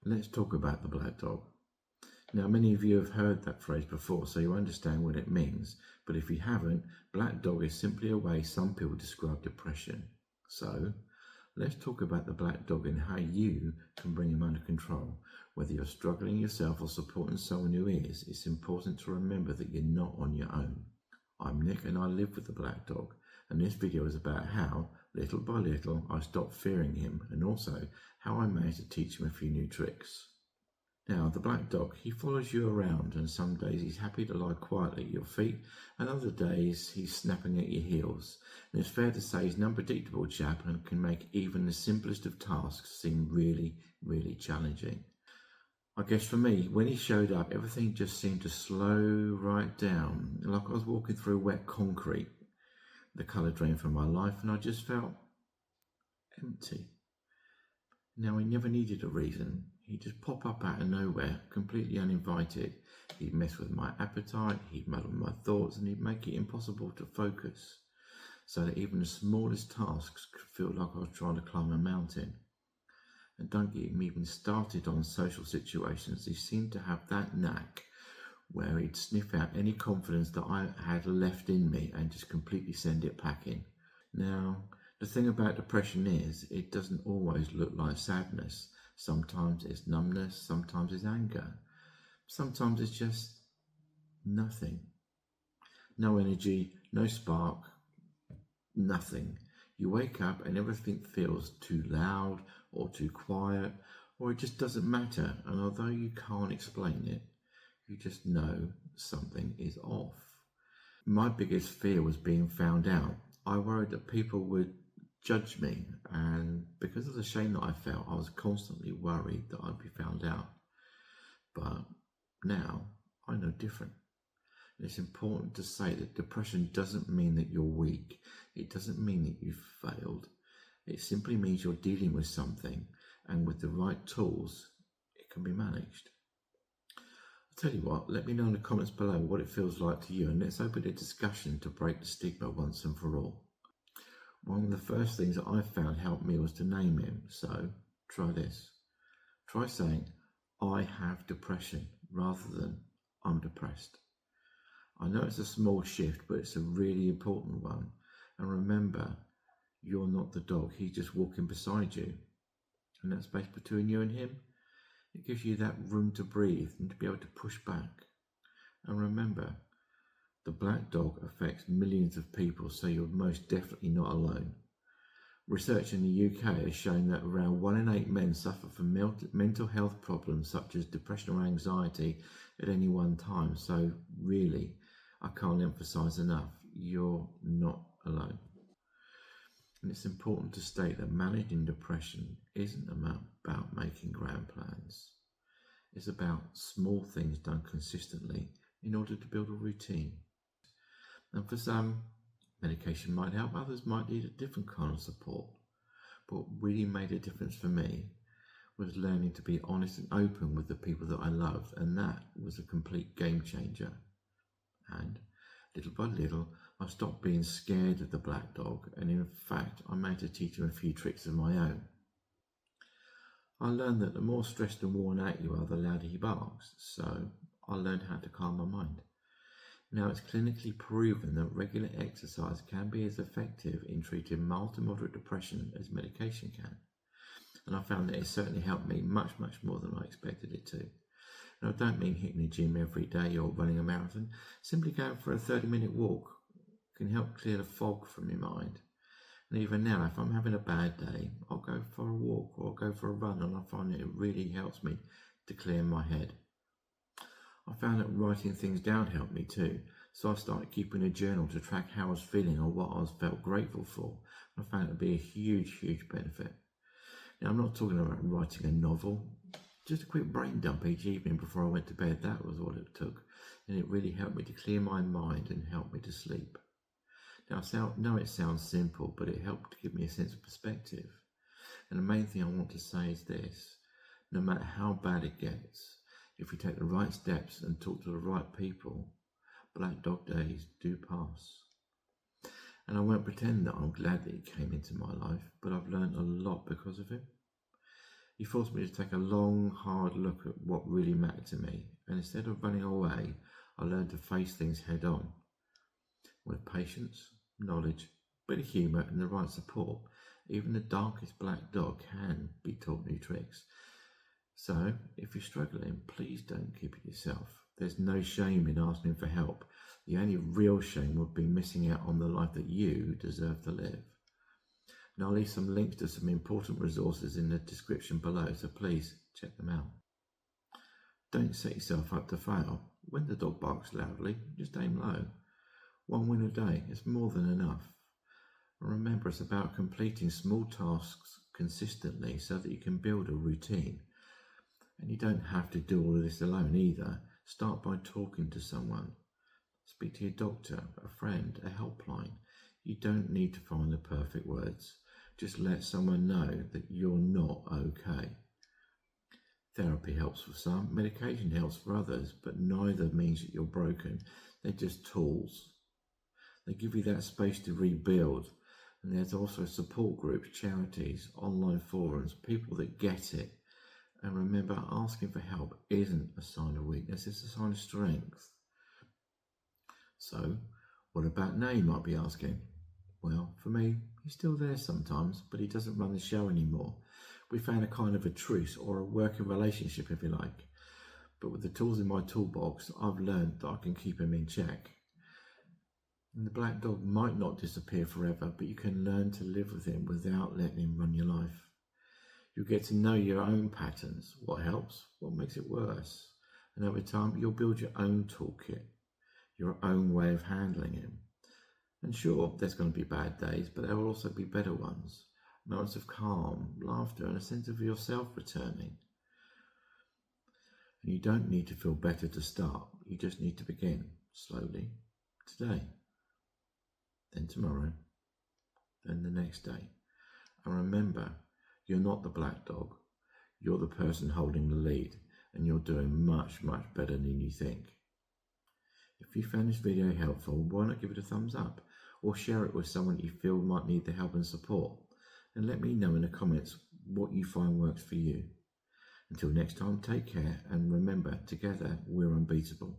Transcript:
Let's talk about the black dog. Now, many of you have heard that phrase before, so you understand what it means. But if you haven't, black dog is simply a way some people describe depression. So, let's talk about the black dog and how you can bring him under control. Whether you're struggling yourself or supporting someone who is, it's important to remember that you're not on your own. I'm Nick and I live with the black dog, and this video is about how, little by little, I stopped fearing him and also how I managed to teach him a few new tricks. Now, the black dog, he follows you around, and some days he's happy to lie quietly at your feet, and other days he's snapping at your heels. And it's fair to say he's an unpredictable chap and can make even the simplest of tasks seem really, really challenging. I guess for me, when he showed up, everything just seemed to slow right down, like I was walking through wet concrete. The colour drained from my life, and I just felt empty. Now, he never needed a reason. He'd just pop up out of nowhere, completely uninvited. He'd mess with my appetite, he'd muddle my thoughts, and he'd make it impossible to focus, so that even the smallest tasks could feel like I was trying to climb a mountain. And don't get me even started on social situations. He seemed to have that knack where he'd sniff out any confidence that I had left in me and just completely send it packing. Now, the thing about depression is it doesn't always look like sadness. Sometimes it's numbness, sometimes it's anger, sometimes it's just nothing. No energy, no spark, nothing. You wake up and everything feels too loud or too quiet, or it just doesn't matter. And although you can't explain it, you just know something is off. My biggest fear was being found out. I worried that people would judge me, and because of the shame that I felt, I was constantly worried that I'd be found out. But now I know different. It's important to say that depression doesn't mean that you're weak. It doesn't mean that you've failed. It simply means you're dealing with something, and with the right tools, it can be managed. I'll tell you what, let me know in the comments below what it feels like to you, and let's open a discussion to break the stigma once and for all. One of the first things that I found helped me was to name him. So try this. Try saying, I have depression, rather than I'm depressed. I know it's a small shift, but it's a really important one. And remember, you're not the dog. He's just walking beside you. And that space between you and him, it gives you that room to breathe and to be able to push back. And remember, the black dog affects millions of people, so you're most definitely not alone. Research in the UK has shown that around 1 in 8 men suffer from mental health problems such as depression or anxiety at any one time. So really, I can't emphasise enough, you're not alone. And it's important to state that managing depression isn't about making grand plans. It's about small things done consistently in order to build a routine. And for some, medication might help, others might need a different kind of support. But what really made a difference for me was learning to be honest and open with the people that I loved, and that was a complete game changer. And little by little, I stopped being scared of the black dog, and in fact, I managed to teach him a few tricks of my own. I learned that the more stressed and worn out you are, the louder he barks, so I learned how to calm my mind. Now, it's clinically proven that regular exercise can be as effective in treating mild to moderate depression as medication can. And I found that it certainly helped me much, much more than I expected it to. And I don't mean hitting the gym every day or running a marathon. Simply going for a 30-minute walk can help clear the fog from your mind. And even now, if I'm having a bad day, I'll go for a walk or I'll go for a run, and I find that it really helps me to clear my head. I found that writing things down helped me too, so I started keeping a journal to track how I was feeling or what I felt grateful for. I found it to be a huge, huge benefit. Now, I'm not talking about writing a novel, just a quick brain dump each evening before I went to bed. That was all it took, and it really helped me to clear my mind and help me to sleep. Now, I know it sounds simple, but it helped to give me a sense of perspective. And the main thing I want to say is this: no matter how bad it gets, if we take the right steps and talk to the right people, black dog days do pass. And I won't pretend that I'm glad that he came into my life, but I've learned a lot because of him. He forced me to take a long, hard look at what really mattered to me, and instead of running away, I learned to face things head on. With patience, knowledge, bit of humour and the right support, even the darkest black dog can be taught new tricks. So, if you're struggling, please don't keep it yourself. There's no shame in asking for help. The only real shame would be missing out on the life that you deserve to live. And I'll leave some links to some important resources in the description below, so please check them out. Don't set yourself up to fail. When the dog barks loudly, just aim low. One win a day is more than enough. And remember, it's about completing small tasks consistently so that you can build a routine. And you don't have to do all of this alone either. Start by talking to someone. Speak to your doctor, a friend, a helpline. You don't need to find the perfect words. Just let someone know that you're not okay. Therapy helps for some, medication helps for others, but neither means that you're broken. They're just tools. They give you that space to rebuild. And there's also support groups, charities, online forums, people that get it. And remember, asking for help isn't a sign of weakness, it's a sign of strength. So, what about now, you might be asking? Well, for me, he's still there sometimes, but he doesn't run the show anymore. We found a kind of a truce, or a working relationship if you like. But with the tools in my toolbox, I've learned that I can keep him in check. And the black dog might not disappear forever, but you can learn to live with him without letting him run your life. You'll get to know your own patterns, what helps, what makes it worse. And over time, you'll build your own toolkit, your own way of handling him. And sure, there's going to be bad days, but there will also be better ones. Moments of calm, laughter, and a sense of yourself returning. And you don't need to feel better to start. You just need to begin slowly, today, then tomorrow, then the next day. And remember, you're not the black dog. You're the person holding the lead, and you're doing much, much better than you think. If you found this video helpful, why not give it a thumbs up, or share it with someone you feel might need the help and support, and let me know in the comments what you find works for you. Until next time, take care, and remember, together we're unbeatable.